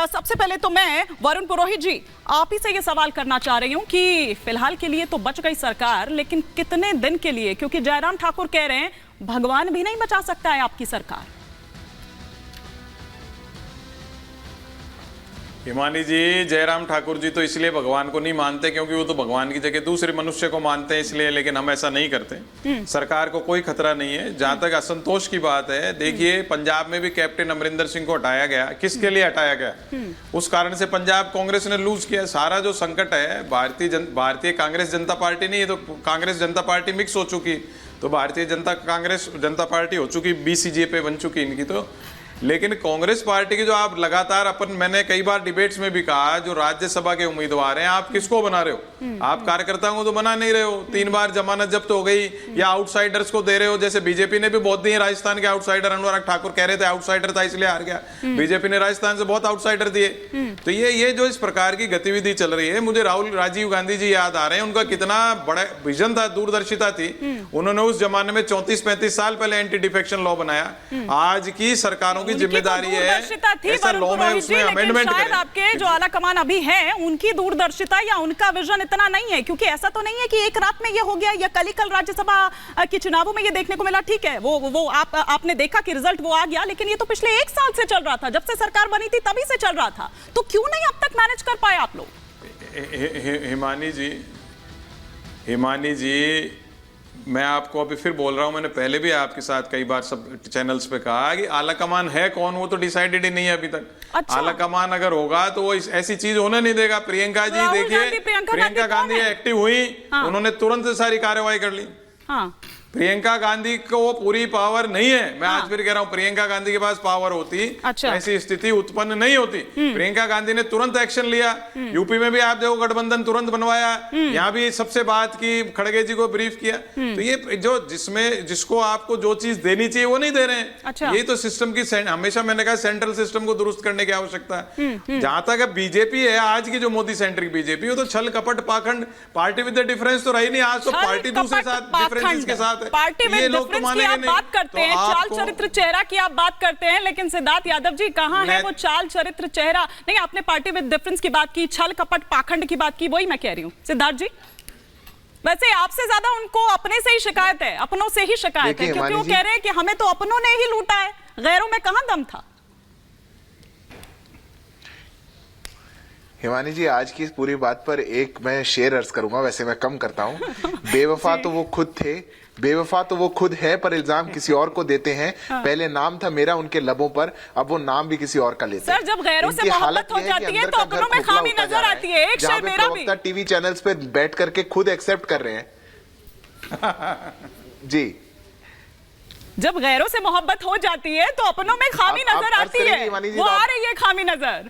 सबसे पहले तो मैं वरुण पुरोहित जी आप ही से ये सवाल करना चाह रही हूं कि फिलहाल के लिए तो बच गई सरकार, लेकिन कितने दिन के लिए? क्योंकि जयराम ठाकुर कह रहे हैं भगवान भी नहीं बचा सकता है आपकी सरकार। हिमानी जी, जयराम ठाकुर जी तो इसलिए भगवान को नहीं मानते क्योंकि वो तो भगवान की जगह दूसरे मनुष्य को मानते हैं, इसलिए। लेकिन हम ऐसा नहीं करते। सरकार को कोई खतरा नहीं है। जहां तक असंतोष की बात है, देखिए पंजाब में भी कैप्टन अमरिंदर सिंह को हटाया गया। किसके लिए हटाया गया? उस कारण से पंजाब कांग्रेस ने लूज किया। सारा जो संकट है, भारतीय कांग्रेस जनता पार्टी नहीं है, तो कांग्रेस जनता पार्टी मिक्स हो चुकी, तो भारतीय जनता पार्टी हो चुकी, बीसीजे पे बन चुकी इनकी। तो लेकिन कांग्रेस पार्टी की जो आप लगातार मैंने कई बार डिबेट्स में भी कहा, जो राज्यसभा के उम्मीदवार हैं, आप किसको बना रहे हो? आप कार्यकर्ताओं को तो बना नहीं रहे हो। 3 बार जमानत जब्त हो गई, या आउटसाइडर्स को दे रहे हो। जैसे बीजेपी ने भी बहुत दिए राजस्थान के आउटसाइडर। अनुराग ठाकुर कह रहे थे आउटसाइडर था इसलिए हार गया। बीजेपी ने राजस्थान से बहुत आउटसाइडर दिए। तो ये जो इस प्रकार की गतिविधि चल रही है, मुझे राजीव गांधी जी याद आ रहे हैं। उनका कितना बड़ा विजन था, दूरदर्शिता थी। उन्होंने उस जमाने में 34-35 साल पहले एंटी डिफेक्शन लॉ बनाया। आज की सरकारों की जिम्मेदारी है ऐसा लॉ में उसमें अमेंडमेंट करें। आपके जो आला कमान अभी है, उनकी दूरदर्शिता या उनका विजन इतना नहीं है, क्योंकि ऐसा तो नहीं है कि एक रात में ये हो गया या कल राज्यसभा के चुनावों में ये देखने को मिला। ठीक है, वो आपने देखा कि रिजल्ट वो आ गया, लेकिन ये तो पिछले 1 साल से चल रहा था। जब से सरकार बनी थी तभी से चल रहा था। तो क्यों नहीं अब तक मैनेज कर पाए आप लोग? हिमानी जी, मैं आपको अभी फिर बोल रहा हूं, मैंने पहले भी आपके साथ कई बार सब चैनल्स पे कहा कि आला कमान है कौन, वो तो डिसाइडेड ही नहीं है अभी तक। अच्छा। आला कमान अगर होगा तो वो ऐसी चीज होने नहीं देगा। प्रियंका जी देखिए, प्रियंका गांधी एक्टिव हुई, उन्होंने तुरंत सारी कार्रवाई कर ली। प्रियंका गांधी को वो पूरी पावर नहीं है। मैं आज फिर कह रहा हूं, प्रियंका गांधी के पास पावर होती, अच्छा, ऐसी स्थिति उत्पन्न नहीं होती। प्रियंका गांधी ने तुरंत एक्शन लिया। यूपी में भी आप देखो, गठबंधन तुरंत बनवाया। यहाँ भी सबसे बात की, खड़गे जी को ब्रीफ किया। तो ये जो जिसको आपको जो चीज देनी चाहिए वो नहीं दे रहे हैं। अच्छा। ये तो सिस्टम की, हमेशा मैंने कहा सेंट्रल सिस्टम को दुरुस्त करने की आवश्यकता है। जहां तक बीजेपी है, आज की जो मोदी सेंट्रिक बीजेपी, वो तो छल कपट पाखंड, पार्टी विद द डिफरेंस तो रही नहीं। आज तो पार्टी दूसरे साथ डिफरेंस के साथ पार्टी में डिफरेंस की आप बात करते हैं, चाल चरित्र चेहरा की आप बात करते हैं, लेकिन सिद्धार्थ यादव जी कहां है वो चाल चरित्र चेहरा? नहीं, आपने पार्टी में डिफरेंस की बात की, छल कपट पाखंड की बात की, वही मैं कह रही हूं। सिद्धार्थ जी, वैसे आपसे ज्यादा उनको अपने से ही शिकायत है, अपनों से ही शिकायत है, क्योंकि वो कह रहे हैं कि हमें तो अपनों ने ही लूटा है, गैरों में कहां दम था। हिमानी जी, आज की इस पूरी बात पर एक मैं शेर अर्ज करूंगा, वैसे मैं कम करता हूं। बेवफा तो वो खुद थे, बेवफा तो वो खुद है, पर इल्जाम किसी और को देते हैं। पहले नाम था मेरा उनके लबों पर, अब वो नाम भी किसी और का लेते हैं। सर, जब गैरों से मोहब्बत हो जाती है तो अपनों में खामी नजर आती है। एक शेर मेरा भी। टीवी चैनल्स पे बैठ करके खुद एक्सेप्ट कर रहे हैं। जी, जब गैरों से मोहब्बत हो जाती है तो अपनों में खामी नजर आती है, वो आ रही है खामी नजर।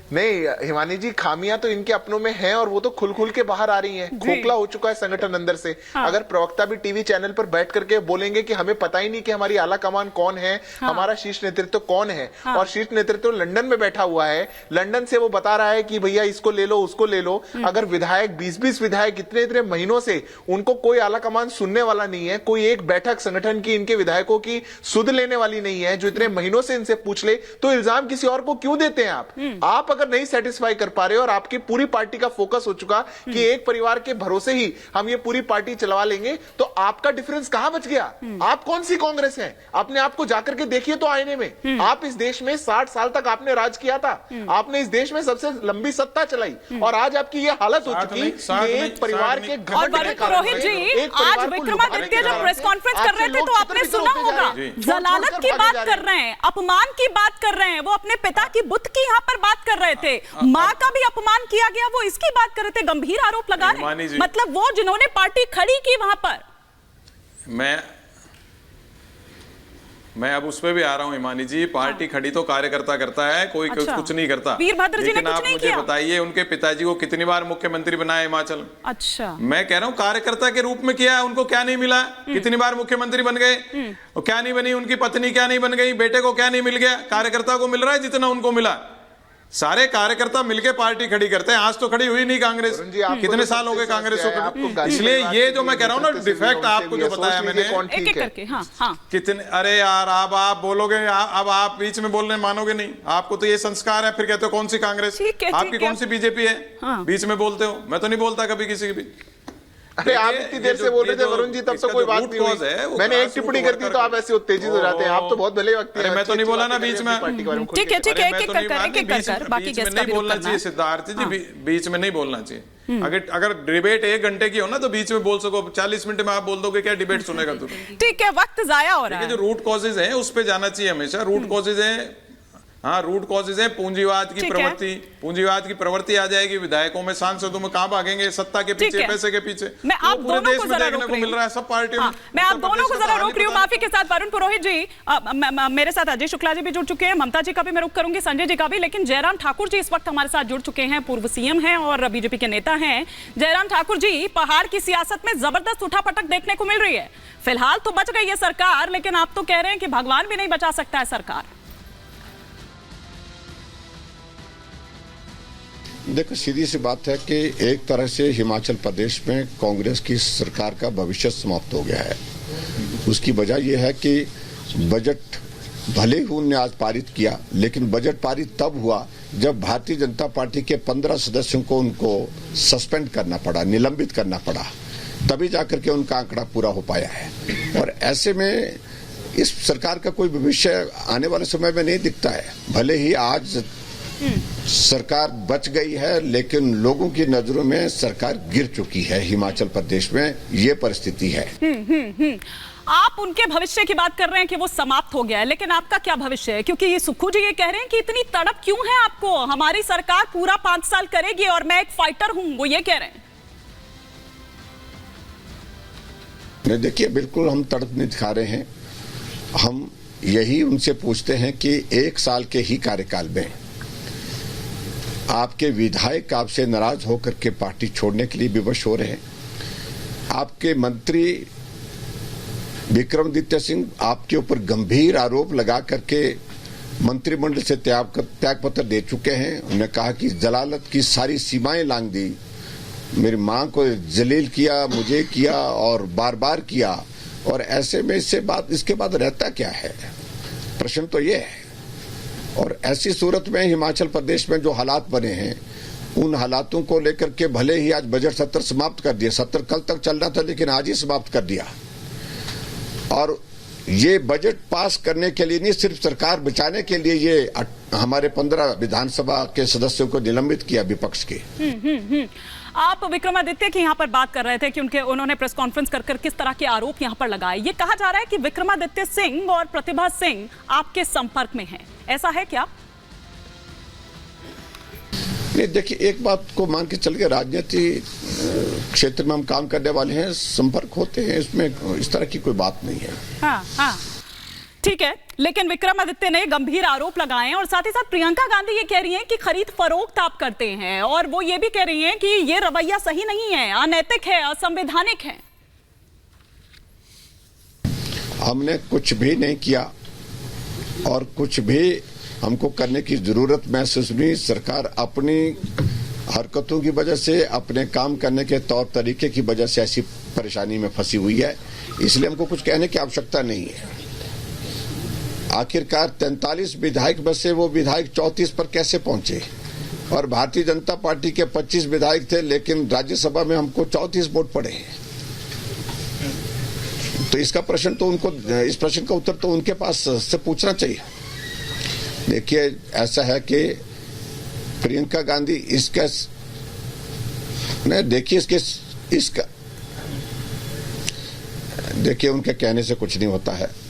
नहीं हिमानी जी, खामियां तो इनके अपनों में हैं और वो तो खुल खुल के बाहर आ रही हैं। खोखला हो चुका है संगठन अंदर से। अगर प्रवक्ता भी टीवी चैनल पर बैठ करके बोलेंगे कि हमें पता ही नहीं कि हमारी आला कमान कौन है, हमारा शीर्ष नेतृत्व कौन है, और शीर्ष नेतृत्व लंदन में बैठा हुआ है, लंदन से वो बता रहा है कि भैया इसको ले लो, उसको ले लो। अगर विधायक 20-20 विधायक इतने महीनों से उनको कोई आला कमान सुनने वाला नहीं है, कोई एक बैठक संगठन की इनके विधायकों की सुध लेने वाली नहीं है, जो इतने महीनों से इनसे पूछ ले, तो इल्जाम किसी और को क्यों देते हैं आप अगर नहीं सेटिस्फाई कर पा रहे हो और आपकी पूरी पार्टी का फोकस हो चुका कि एक परिवार के भरोसे ही हम ये पूरी पार्टी चलवा लेंगे, तो आपका डिफरेंस कहां बच गया? आप कौन सी कांग्रेस है? अपने आप को जाकर के देखिए तो आईने में। आप इस देश में 60 साल तक आपने राज किया था, आपने इस देश में सबसे लंबी सत्ता चलाई, और आज आपकी ये हालत हो चुकी कि एक परिवार के पुरोहित जी, आज विक्रमादित्य जब प्रेस कॉन्फ्रेंस कर रहे थे तो आपने सुना होगा, जलालत की बात कर रहे हैं, अपमान की बात कर रहे हैं, वो अपने पिता की बुत की यहां पर बात कर रहे थे, मां का भी अपमान किया गया, वो इसकी बात कर रहे थे, गंभीर आरोप लगा रहे। मतलब वो जिन्होंने पार्टी खड़ी की वहां पर। मैं अब उस पे भी आ रहा हूं हिमानी जी। पार्टी खड़ी तो कार्यकर्ता करता है, कोई अच्छा। कुछ नहीं करता। वीरभद्र जी ने कुछ नहीं किया। मुझे बताइए, उनके पिताजी को कितनी बार मुख्यमंत्री बनाया हिमाचल? अच्छा, मैं कह रहा हूं कार्यकर्ता के रूप में किया, उनको क्या नहीं मिला? कितनी बार मुख्यमंत्री बन गए, और क्या नहीं बनी? उनकी पत्नी क्या नहीं बन गई? बेटे को क्या नहीं मिल गया? कार्यकर्ता को मिल रहा है जितना उनको मिला। सारे कार्यकर्ता मिलके पार्टी खड़ी करते हैं। आज तो खड़ी हुई नहीं कांग्रेस, वरुण जी, आपको कितने तो साल हो गए सबसे कांग्रेस समस्या है, को आपको गाली इसलिए परिवार ये के जो मैं लिए कह रहा हूँ ना, सबसे डिफेक्ट कौन आपको सी जो है, बताया सोच लीजिए मैंने, कौन एक ठीक एक है। करके। हाँ हाँ कितने, अरे यार अब आप बोलोगे, अब आप बीच में बोलने मानोगे नहीं। आपको तो ये संस्कार है, फिर कहते हो कौन सी कांग्रेस, ठीक है, आपकी ठीक है। कौन सी बीजेपी है, हाँ। बीच में बोलते हो। मैं तो नहीं बोलता कभी किसी की भी। अरे आप देखिए, इतनी ये देर जो- से बोल रहे ये थे जो वरुण जी, तब तो इसका कोई जो बात root नहीं हुई। cause है, वो मैंने एक grassroots टिप्पणी कर दी तो आप ऐसे उत्तेजित हो जाते हैं। आप तो बहुत भले व्यक्ति हैं। अरे मैं तो नहीं बोला ना बीच में। ठीक है, ठीक है, अरे एक मैं एक तो कर नहीं- एक एक कर बाकी बीच गेस्ट में का नहीं भी बोलना रुक करना चाहिए है। सिद्धार्थ जी, बीच में नहीं बोलना चाहिए। अगर डिबेट 1 घंटे की हो ना तो बीच में बोल सको, 40 मिनट में आप बोल दोगे क्या डिबेट सुनेगा तू? ठीक है, वक्त जाया हो रहा देखिए, है। जो रूट कॉजेज हैं उस पे जाना चाहिए हमेशा। रूट कॉजेज हैं, हाँ रूट कॉजेज है पूंजीवाद की ठीक है। प्रवृत्ति। पूंजीवाद की प्रवृत्ति आ जाएगी, विधायकों में सांसदों में कहाँ भागेंगे? सत्ता के ठीक पीछे, है। पैसे के पीछे। मैं तो आप पूरे दोनों देश को में जरा देखने रोक को रही मिल रहा है सब पार्टियों हाँ, में। मैं आप उत्तर दोनों प्रदेश को का जरा तो रोक रही हूँ। हाल ही माफी के साथ वरुण पुरोहित जी, मेरे साथ अजय शुक्ला जी भी जुड़ चुके हैं, ममता जी का भी मैं रुख करूंगी, संजय जी का भी, लेकिन जयराम ठाकुर जी इस वक्त हमारे साथ जुड़ चुके हैं, पूर्व सीएम हैं और बीजेपी के नेता हैं। जयराम ठाकुर जी, पहाड़ की सियासत में जबरदस्त उठापटक देखने को मिल रही है। फिलहाल तो बच गई है सरकार, लेकिन आप तो कह रहे हैं कि भगवान भी नहीं बचा सकता है सरकार। देखो, सीधी सी बात है कि एक तरह से हिमाचल प्रदेश में कांग्रेस की सरकार का भविष्य समाप्त हो गया है। उसकी वजह यह है कि बजट भले ही उन्होंने आज पारित किया, लेकिन बजट पारित तब हुआ जब भारतीय जनता पार्टी के 15 सदस्यों को उनको सस्पेंड करना पड़ा, निलंबित करना पड़ा, तभी जाकर के उनका आंकड़ा पूरा हो पाया है। और ऐसे में इस सरकार का कोई भविष्य आने वाले समय में नहीं दिखता है। भले ही आज सरकार बच गई है, लेकिन लोगों की नजरों में सरकार गिर चुकी है। हिमाचल प्रदेश में ये परिस्थिति है। आप उनके भविष्य की बात कर रहे हैं कि वो समाप्त हो गया है, लेकिन आपका क्या भविष्य है? क्योंकि ये सुक्खू जी ये कह रहे हैं कि इतनी तड़प क्यों है आपको, हमारी सरकार पूरा 5 साल करेगी और मैं एक फाइटर हूं, वो ये कह रहे हैं। नहीं, देखिए, बिल्कुल हम तड़प नहीं दिखा रहे हैं। हम यही उनसे पूछते हैं कि 1 साल के ही कार्यकाल में आपके विधायक आपसे नाराज होकर के पार्टी छोड़ने के लिए विवश हो रहे हैं। आपके मंत्री विक्रमादित्य सिंह आपके ऊपर गंभीर आरोप लगा करके मंत्रिमंडल से त्याग पत्र दे चुके हैं। उन्होंने कहा कि जलालत की सारी सीमाएं लांघ दी, मेरी मां को जलील किया, मुझे किया और बार बार किया। और ऐसे में इसके बाद रहता क्या है? प्रश्न तो ये है। और ऐसी सूरत में हिमाचल प्रदेश में जो हालात बने हैं, उन हालातों को लेकर के भले ही आज बजट सत्र समाप्त कर दिया, सत्र कल तक चल रहा था लेकिन आज ही समाप्त कर दिया। और ये बजट पास करने के लिए नहीं, सिर्फ सरकार बचाने के लिए ये हमारे 15 विधानसभा के सदस्यों को निलंबित किया विपक्ष के। आप विक्रमादित्य की यहाँ पर बात कर रहे थे कि उन्होंने प्रेस कॉन्फ्रेंस कर किस तरह के आरोप यहाँ पर लगाए। ये कहा जा रहा है कि विक्रमादित्य सिंह और प्रतिभा सिंह आपके संपर्क में हैं, ऐसा है क्या? नहीं, देखिए, एक बात को मान के चल के राजनीति क्षेत्र में हम काम करने वाले हैं, संपर्क होते हैं, इसमें इस तरह की कोई बात नहीं है। हाँ हाँ, ठीक है, लेकिन विक्रमादित्य ने गंभीर आरोप लगाए हैं और साथ ही साथ प्रियंका गांधी ये कह रही हैं कि खरीद फरोख्त आप करते हैं, और वो ये भी कह रही हैं कि ये रवैया सही नहीं है, अनैतिक है, असंवैधानिक है। हमने कुछ भी नहीं किया और कुछ भी हमको करने की जरूरत महसूस नहीं। सरकार अपनी हरकतों की वजह से, अपने काम करने के तौर तरीके की वजह से ऐसी परेशानी में फंसी हुई है, इसलिए हमको कुछ कहने की आवश्यकता नहीं है। आखिरकार 43 विधायक में से वो विधायक 34 पर कैसे पहुंचे? और भारतीय जनता पार्टी के 25 विधायक थे, लेकिन राज्यसभा में हमको 34 वोट पड़े हैं। तो इसका प्रश्न तो उनको, इस प्रश्न का उत्तर तो उनके पास से पूछना चाहिए। देखिए, ऐसा है कि प्रियंका गांधी इसका देखिए, उनके कहने से कुछ नहीं होता है।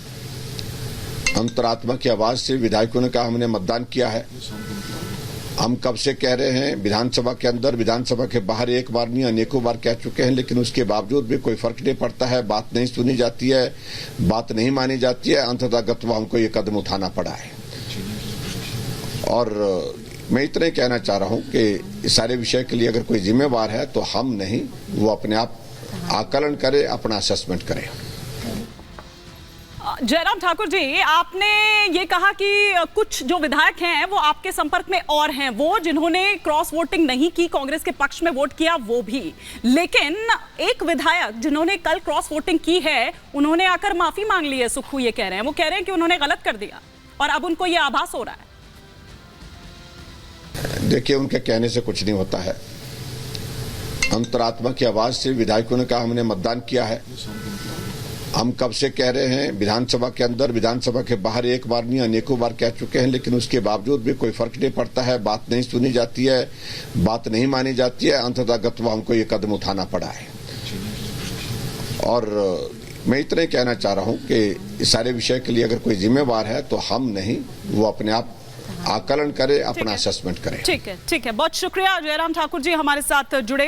अंतरात्मा की आवाज से विधायकों ने कहा हमने मतदान किया है। हम कब से कह रहे हैं, विधानसभा के अंदर, विधानसभा के बाहर एक बार नहीं अनेकों बार कह चुके हैं, लेकिन उसके बावजूद भी कोई फर्क नहीं पड़ता है। बात नहीं सुनी जाती है, बात नहीं मानी जाती है। अंततः हमको ये कदम उठाना पड़ा है। और मैं इतना ही कहना चाह रहा हूं कि इस सारे विषय के लिए अगर कोई जिम्मेवार है तो हम नहीं, वो अपने आप आकलन करे, अपना असेसमेंट करे। जयराम ठाकुर जी, आपने ये कहा कि कुछ जो विधायक हैं वो आपके संपर्क में और हैं, वो जिन्होंने क्रॉस वोटिंग नहीं की, कांग्रेस के पक्ष में वोट किया वो भी, लेकिन एक विधायक जिन्होंने कल क्रॉस वोटिंग की है उन्होंने आकर माफी मांग ली है। सुक्खू ये कह रहे हैं, वो कह रहे हैं कि उन्होंने गलत कर दिया और अब उनको ये आभास हो रहा है। देखिए, उनके कहने से कुछ नहीं होता है। अंतरात्मा की आवाज से विधायकों ने कहा हमने मतदान किया है। हम कब से कह रहे हैं, विधानसभा के अंदर, विधानसभा के बाहर एक बार नहीं अनेकों बार कह चुके हैं, लेकिन उसके बावजूद भी कोई फर्क नहीं पड़ता है। बात नहीं सुनी जाती है, बात नहीं मानी जाती है। अंततः हमको ये कदम उठाना पड़ा है। और मैं इतना ही कहना चाह रहा हूं कि इस सारे विषय के लिए अगर कोई जिम्मेवार है तो हम नहीं, वो अपने आप आकलन करे, अपना असेसमेंट करे। ठीक है, बहुत शुक्रिया जयराम ठाकुर जी हमारे साथ जुड़े।